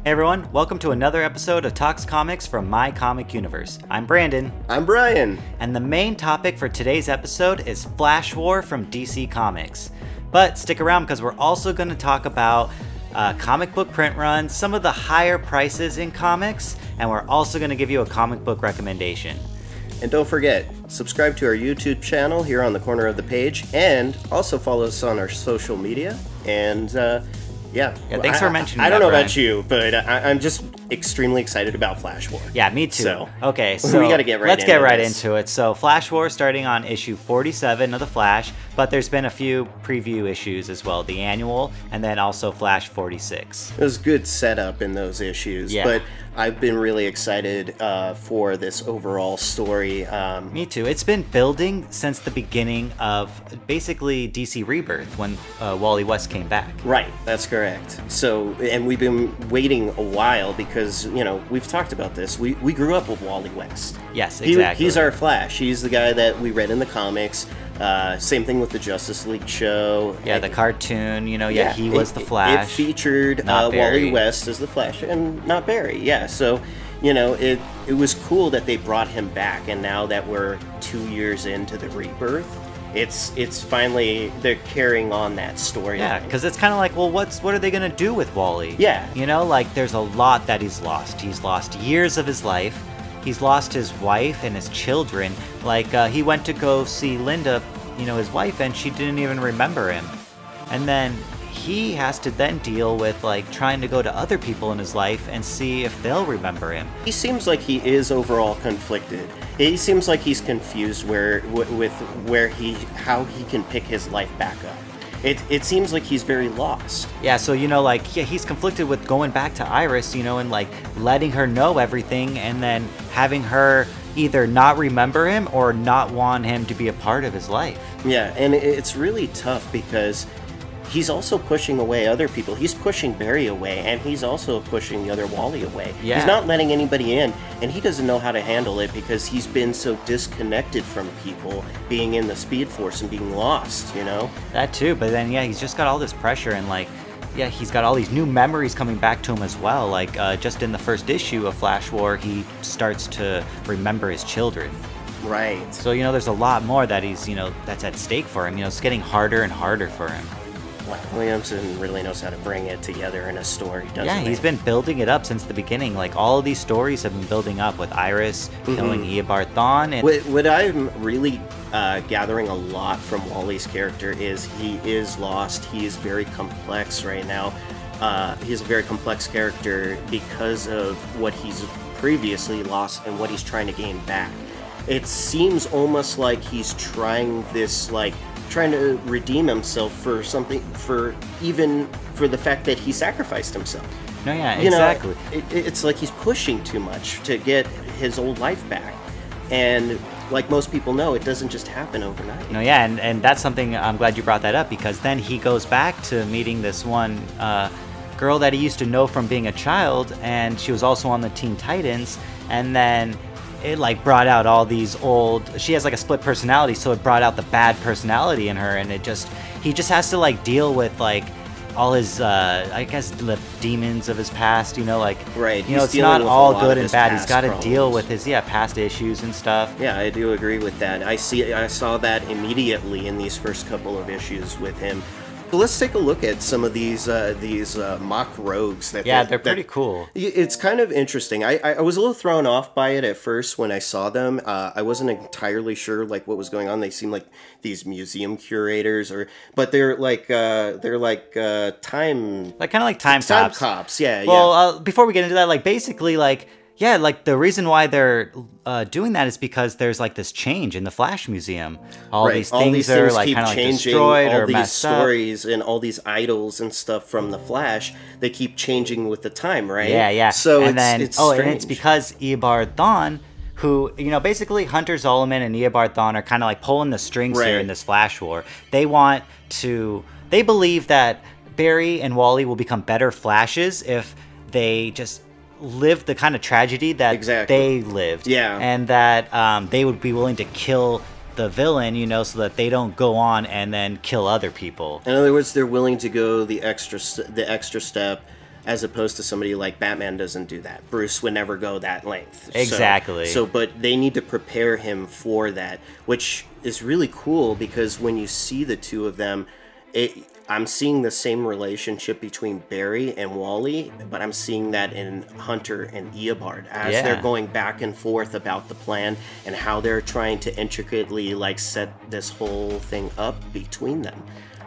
Hey everyone, welcome to another episode of Talks Comics from My Comic Universe. I'm Brandon. I'm Brian. And the main topic for today's episode is Flash War from DC Comics. But stick around because we're also going to talk about comic book print runs, some of the higher prices in comics, and we're also going to give you a comic book recommendation. And don't forget, subscribe to our YouTube channel here on the corner of the page, and also follow us on our social media. And yeah, thanks for mentioning that, I don't know Brian. about you, but I'm just extremely excited about Flash War. Yeah, me too. So, okay, so we gotta get right let's get right this. into it. So Flash War starting on issue 47 of The Flash, but there's been a few preview issues as well, the annual, and then also Flash 46. It was good setup in those issues, Yeah. but I've been really excited for this overall story. Me too. It's been building since the beginning of basically DC Rebirth when Wally West came back. Right, that's correct. So, and we've been waiting a while because, you know, we've talked about this. We grew up with Wally West. Yes, exactly. He's our Flash. He's the guy that we read in the comics. Same thing with the Justice League show. Yeah, the cartoon, you know, he was the Flash. It featured Wally West as the Flash and not Barry, yeah. So, you know, it was cool that they brought him back, and now that we're 2 years into the Rebirth, it's finally, they're carrying on that story. Yeah, because it's kind of like, well, what are they going to do with Wally? Yeah. You know, like, there's a lot that he's lost. He's lost years of his life. He's lost his wife and his children. Like, he went to go see Linda, you know, his wife, and she didn't even remember him. And then he has to then deal with, like, trying to go to other people in his life and see if they'll remember him. He seems like he is overall conflicted. He seems like he's confused how he can pick his life back up. It seems like he's very lost. Yeah, so, you know, like, he's conflicted with going back to Iris, you know, and, like, letting her know everything and then having her either not remember him or not want him to be a part of his life. Yeah, and it's really tough because he's also pushing away other people. He's pushing Barry away, and he's also pushing the other Wally away. Yeah. He's not letting anybody in, and he doesn't know how to handle it because he's been so disconnected from people, being in the Speed Force and being lost, you know? That too, but then, yeah, he's just got all this pressure and, like, yeah, he's got all these new memories coming back to him as well. Like, just in the first issue of Flash War, he starts to remember his children. Right. So, you know, there's a lot more that he's, you know, that's at stake for him. You know, it's getting harder and harder for him. Wow, Williamson really knows how to bring it together in a story, doesn't he? Yeah, he's been building it up since the beginning. Like, all of these stories have been building up with Iris killing Eobard Thawne. And what I'm really gathering a lot from Wally's character is he is lost. He is very complex right now. He's a very complex character because of what he's previously lost and what he's trying to gain back. It seems almost like he's trying to redeem himself for something, for the fact that he sacrificed himself. no, yeah, exactly. It's like he's pushing too much to get his old life back. And like most people know, it doesn't just happen overnight. No, yeah, and that's something, I'm glad you brought that up, because then he goes back to meeting this one girl that he used to know from being a child, and she was also on the Teen Titans, and then it, like, brought out all these she has, like, a split personality, so it brought out the bad personality in her, and he just has to, like, deal with, like, all his, I guess, the demons of his past, you know, like, right. You know, it's not all good and bad. He's got to deal with his, past issues and stuff. Yeah, I do agree with that. I saw that immediately in these first couple of issues with him. So let's take a look at some of these mock rogues. They're pretty cool. It's kind of interesting. I was a little thrown off by it at first when I saw them. I wasn't entirely sure like what was going on. They seemed like these museum curators, but they're like time, like kind of like time cops. Yeah. Well, before we get into that, like, basically, like, yeah, like, the reason why they're doing that is because there's, like, this change in the Flash Museum. All these things are, like, kind of, like, destroyed or messed up. All these stories and all these idols and stuff from the Flash, they keep changing with the time, right? Yeah. So and it's strange. And it's because Eobard Thawne, who, you know, basically Hunter Zolomon and Eobard Thawne are kind of, like, pulling the strings here in this Flash War. They believe that Barry and Wally will become better Flashes if they just lived the kind of tragedy that they lived. Yeah. And that they would be willing to kill the villain, you know, so that they don't go on and then kill other people. In other words, they're willing to go the extra step as opposed to somebody like Batman doesn't do that. Bruce would never go that length. Exactly. But they need to prepare him for that, which is really cool because when you see the two of them, I'm seeing the same relationship between Barry and Wally, but I'm seeing that in Hunter and Eobard as they're going back and forth about the plan and how they're trying to intricately like set this whole thing up between them.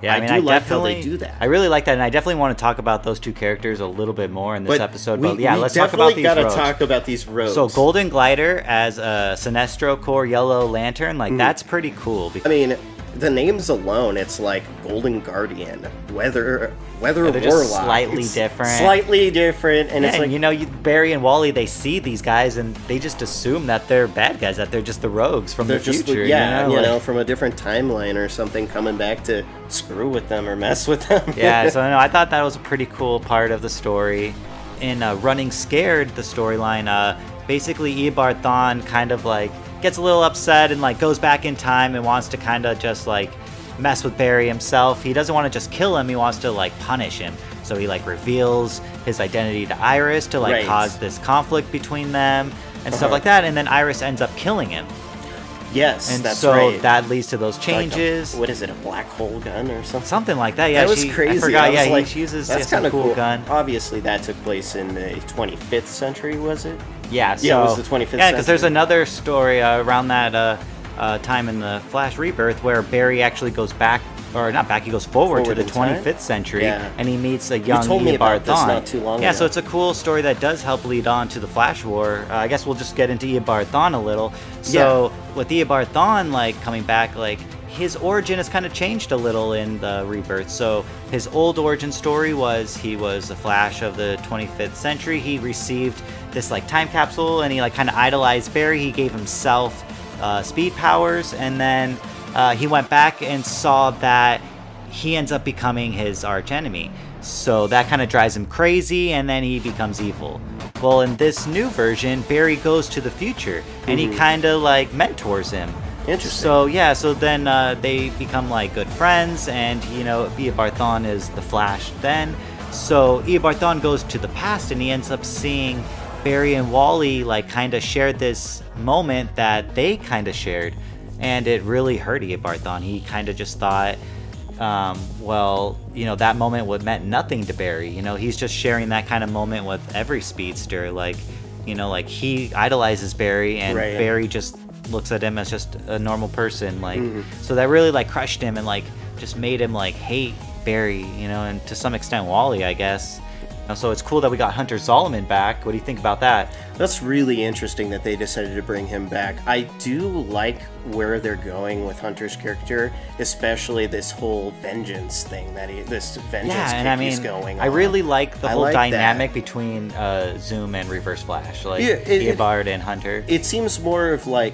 Yeah, I do like how they do that. I really like that, and I definitely want to talk about those two characters a little bit more in this episode. But yeah, let's talk about these rogues. Definitely gotta talk about these rogues. So Golden Glider as a Sinestro Corps Yellow Lantern, like that's pretty cool. I mean, the names alone, it's like Golden Guardian, Weather Warlock. Just slightly different. And it's like, you know, Barry and Wally, they see these guys and they just assume that they're bad guys, that they're just the rogues from the future. You know, from a different timeline or something, coming back to screw with them or mess with them. Yeah, so I thought that was a pretty cool part of the story. In Running Scared, the storyline, basically Eobard Thawne kind of like gets a little upset and like goes back in time and wants to kind of just like mess with Barry himself. He doesn't want to just kill him, he wants to like punish him. So he like reveals his identity to Iris to like cause this conflict between them and stuff like that, and then Iris ends up killing him. Yes, and that's so right. that leads to those changes. What is it, a black hole gun or something? Something like that, yeah. That was crazy. I forgot, she uses that's kind of cool gun. Obviously, that took place in the 25th century, was it? Yeah, it was the 25th century. Yeah, because there's another story around that time in the Flash Rebirth where Barry actually goes back, or not back, he goes forward to the 25th century, and he meets a young Eobard Thawne. Not too long ago. So it's a cool story that does help lead on to the Flash War. I guess we'll just get into Eobard Thawne a little. So with Eobard Thawne like coming back, like his origin has kind of changed a little in the Rebirth. So his old origin story was he was a Flash of the 25th century. He received this like time capsule and he like kind of idolized Barry. He gave himself speed powers, and then he went back and saw that he ends up becoming his arch enemy. So that kind of drives him crazy, and then he becomes evil. Well, in this new version, Barry goes to the future, and he kind of like mentors him. Interesting. So yeah, so then they become like good friends, and you know, Eobard Thawne is the Flash then. So Eobard Thawne goes to the past, and he ends up seeing Barry and Wally like kind of shared this moment that they kind of shared, and it really hurt Eobard Thawne. He kind of just thought, well, you know, that moment meant nothing to Barry. You know, he's just sharing that kind of moment with every speedster. Like, you know, like he idolizes Barry, and Barry just looks at him as just a normal person. Like, so that really like crushed him and like just made him like hate Barry, you know, and to some extent Wally, I guess. So it's cool that we got Hunter Zolomon back. What do you think about that? That's really interesting that they decided to bring him back. I do like where they're going with Hunter's character, especially this whole vengeance thing this vengeance he's going on. I really like the whole dynamic between Zoom and Reverse Flash, like Eobard and Hunter. It seems more of a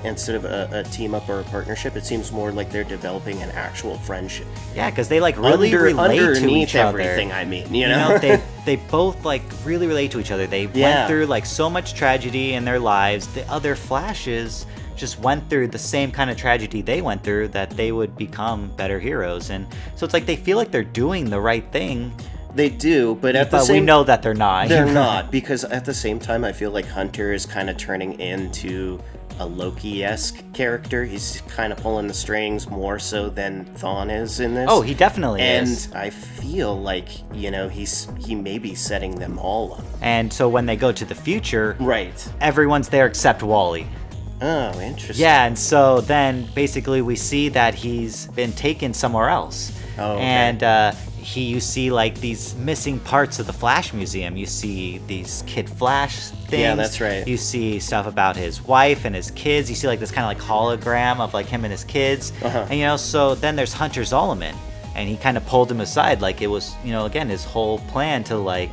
instead of a team up or a partnership, it seems more like they're developing an actual friendship. Yeah, because they like really relate to each other. Everything, I mean, you know, they both like really relate to each other. They went through like so much tragedy in their lives. The other Flashes just went through the same kind of tragedy they went through, that they would become better heroes. And so it's like they feel like they're doing the right thing. They do, but we know that they're not. They're not, because at the same time, I feel like Hunter is kind of turning into a Loki-esque character. He's kind of pulling the strings more so than Thawne is in this. Oh, he definitely is. And I feel like, you know, he may be setting them all up. And so when they go to the future, everyone's there except Wally. Oh, interesting. Yeah, and so then basically we see that he's been taken somewhere else. Oh, okay. And you see like these missing parts of the Flash Museum. You see these Kid Flash things. Yeah, that's right. You see stuff about his wife and his kids. You see like this kind of like hologram of like him and his kids. And you know, so then there's Hunter Zolomon, and he kind of pulled him aside, like it was, you know, again, his whole plan to like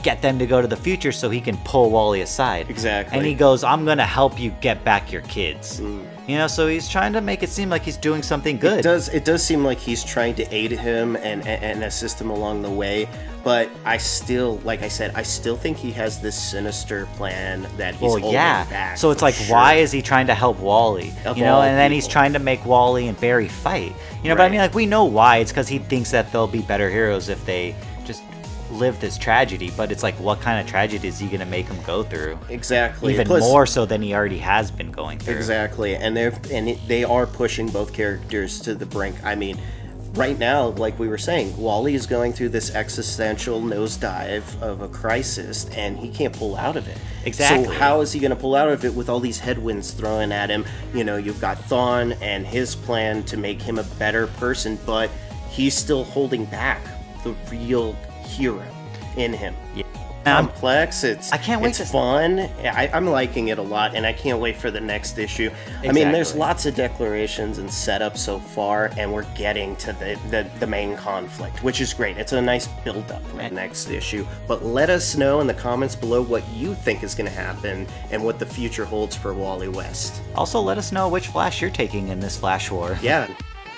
get them to go to the future so he can pull Wally aside. Exactly. And he goes, I'm gonna help you get back your kids. You know, so he's trying to make it seem like he's doing something good. It does seem like he's trying to aid him and assist him along the way. But I still, like I said, I still think he has this sinister plan that he's holding back. So it's like, why is he trying to help Wally? You know, and then he's trying to make Wally and Barry fight. You know, but I mean, like, we know why. It's because he thinks that they'll be better heroes if they just live this tragedy, but it's like, what kind of tragedy is he going to make him go through? Exactly. Even Plus, more so than he already has been going through. Exactly, and they are pushing both characters to the brink. I mean, right now, like we were saying, Wally is going through this existential nosedive of a crisis, and he can't pull out of it. Exactly. So how is he going to pull out of it with all these headwinds thrown at him? You know, you've got Thawne and his plan to make him a better person, but he's still holding back the real hero in him. Yeah. Complex. I can't wait. It's fun. I'm liking it a lot, and I can't wait for the next issue. Exactly. I mean, there's lots of declarations and setup so far, and we're getting to the main conflict, which is great. It's a nice build-up for the next issue. But let us know in the comments below what you think is going to happen and what the future holds for Wally West. Also, let us know which Flash you're taking in this Flash War. Yeah.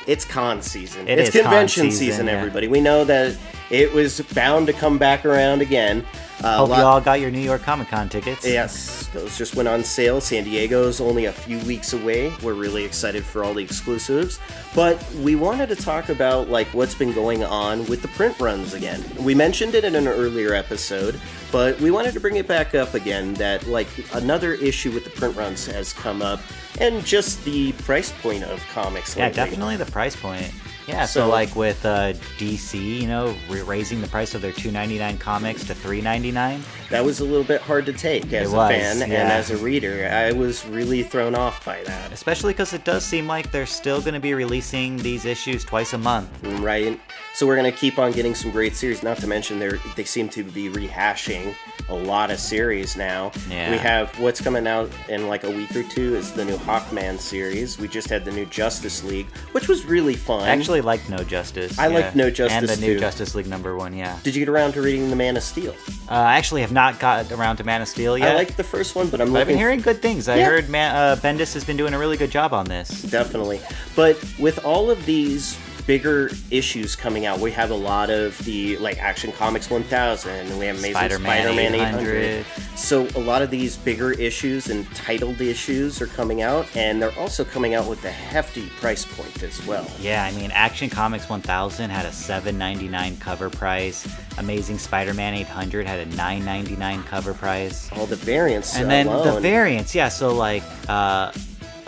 It's con season. It's convention season, everybody. We know that it was bound to come back around again. Hope you all got your New York Comic Con tickets. Yes, those just went on sale. San Diego's only a few weeks away. We're really excited for all the exclusives. But we wanted to talk about like what's been going on with the print runs again. We mentioned it in an earlier episode, but we wanted to bring it back up again that like another issue with the print runs has come up, and just the price point of comics lately. Yeah, definitely the price point. Yeah, so like with DC, you know, raising the price of their $2.99 comics to $3.99. That was a little bit hard to take as a fan and as a reader. I was really thrown off by that. Especially because it does seem like they're still going to be releasing these issues twice a month. Right. So we're going to keep on getting some great series. Not to mention they seem to be rehashing a lot of series now. Yeah. We have what's coming out in like a week or two is the new Hawkman series. We just had the new Justice League, which was really fun. I actually liked No Justice. I liked No Justice and the new Justice League #1. Yeah. Did you get around to reading the Man of Steel? I actually have not got around to Man of Steel yet. I liked the first one, but I've been hearing good things. I heard Bendis has been doing a really good job on this. Definitely. But with all of these bigger issues coming out, we have a lot of the like Action Comics 1000, and we have Amazing Spider-Man 800. So a lot of these bigger issues and titled issues are coming out, and they're also coming out with a hefty price point as well. Yeah, I mean, Action Comics 1000 had a $7.99 cover price. Amazing Spider-Man 800 had a $9.99 cover price. All the variants and then the variants, yeah. So like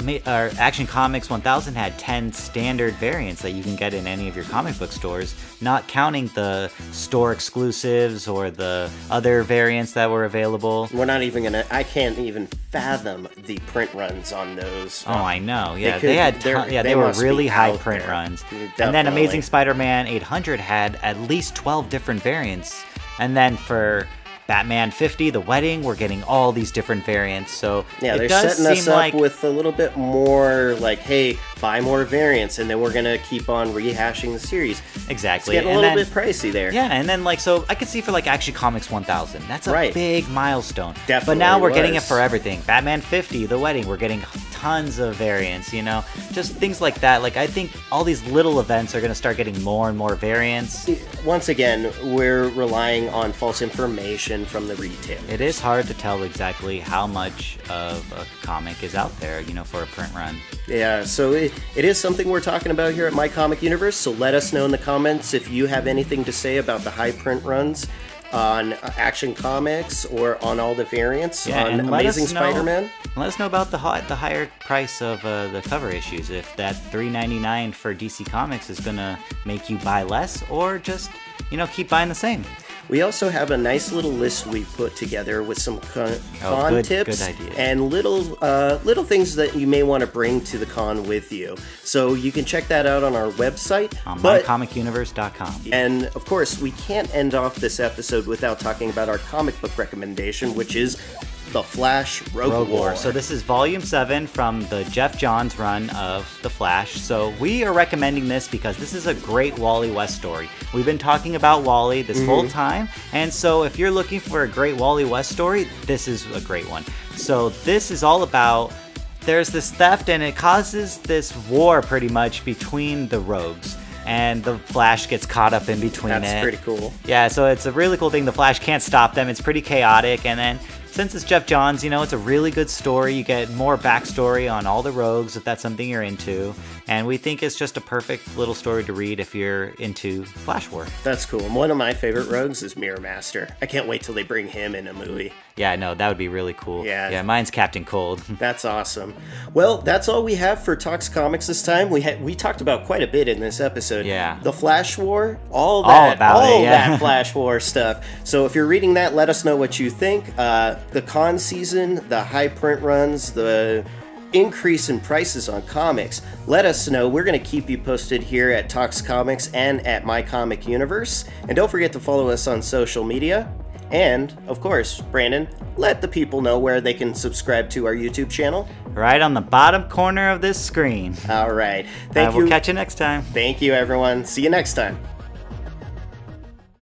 Action Comics 1000 had 10 standard variants that you can get in any of your comic book stores, not counting the store exclusives or the other variants that were available. We're not even gonna, I can't even fathom the print runs on those. Oh, I know. Yeah, they were really high print runs. Definitely. And then Amazing Spider-Man 800 had at least 12 different variants. And then for Batman 50, The Wedding, we're getting all these different variants, so yeah, they're setting us up with a little bit more like, hey, buy more variants, and then we're gonna keep on rehashing the series. Exactly. It's getting a little bit pricey there. Yeah, and then like, so I could see for like Action Comics 1000, that's a big milestone. Definitely. But now we're getting it for everything. Batman 50, The Wedding, we're getting tons of variants, you know, just things like that. Like, I think all these little events are gonna start getting more and more variants. Once again, we're relying on false information from the retailers. It is hard to tell exactly how much of a comic is out there, you know, for a print run. Yeah, so it is something we're talking about here at My Comic Universe, so let us know in the comments if you have anything to say about the high print runs on Action Comics or on all the variants on Amazing Spider-Man. Let us know about the higher price of the cover issues, if that $3.99 for DC Comics is gonna make you buy less, or just, you know, keep buying the same. We also have a nice little list we put together with some con tips and little things that you may want to bring to the con with you. So you can check that out on our website. On mycomicuniverse.com. And of course, we can't end off this episode without talking about our comic book recommendation, which is The Flash Rogue War. So this is Volume 7 from the Jeff Johns run of The Flash. So we are recommending this because this is a great Wally West story. We've been talking about Wally this whole time, and so if you're looking for a great Wally West story, this is a great one. So this is all about, there's this theft and it causes this war pretty much between the rogues. And the Flash gets caught up in between it. That's pretty cool. Yeah, so it's a really cool thing. The Flash can't stop them. It's pretty chaotic. And then since it's Jeff Johns, you know, it's a really good story. You get more backstory on all the rogues if that's something you're into. And we think it's just a perfect little story to read if you're into Flash War. That's cool. And one of my favorite rogues is Mirror Master. I can't wait till they bring him in a movie. Yeah, no, that would be really cool. Yeah. Mine's Captain Cold. That's awesome. Well, that's all we have for Talks Comics this time. We talked about quite a bit in this episode. Yeah. The Flash War, all that Flash War stuff. So if you're reading that, let us know what you think. The con season, the high print runs, the increase in prices on comics, let us know. We're going to keep you posted here at Talks Comics and at My Comic Universe. And don't forget to follow us on social media. And, of course, Brandon, let the people know where they can subscribe to our YouTube channel. Right on the bottom corner of this screen. All right. Thank you. We'll catch you next time. Thank you, everyone. See you next time.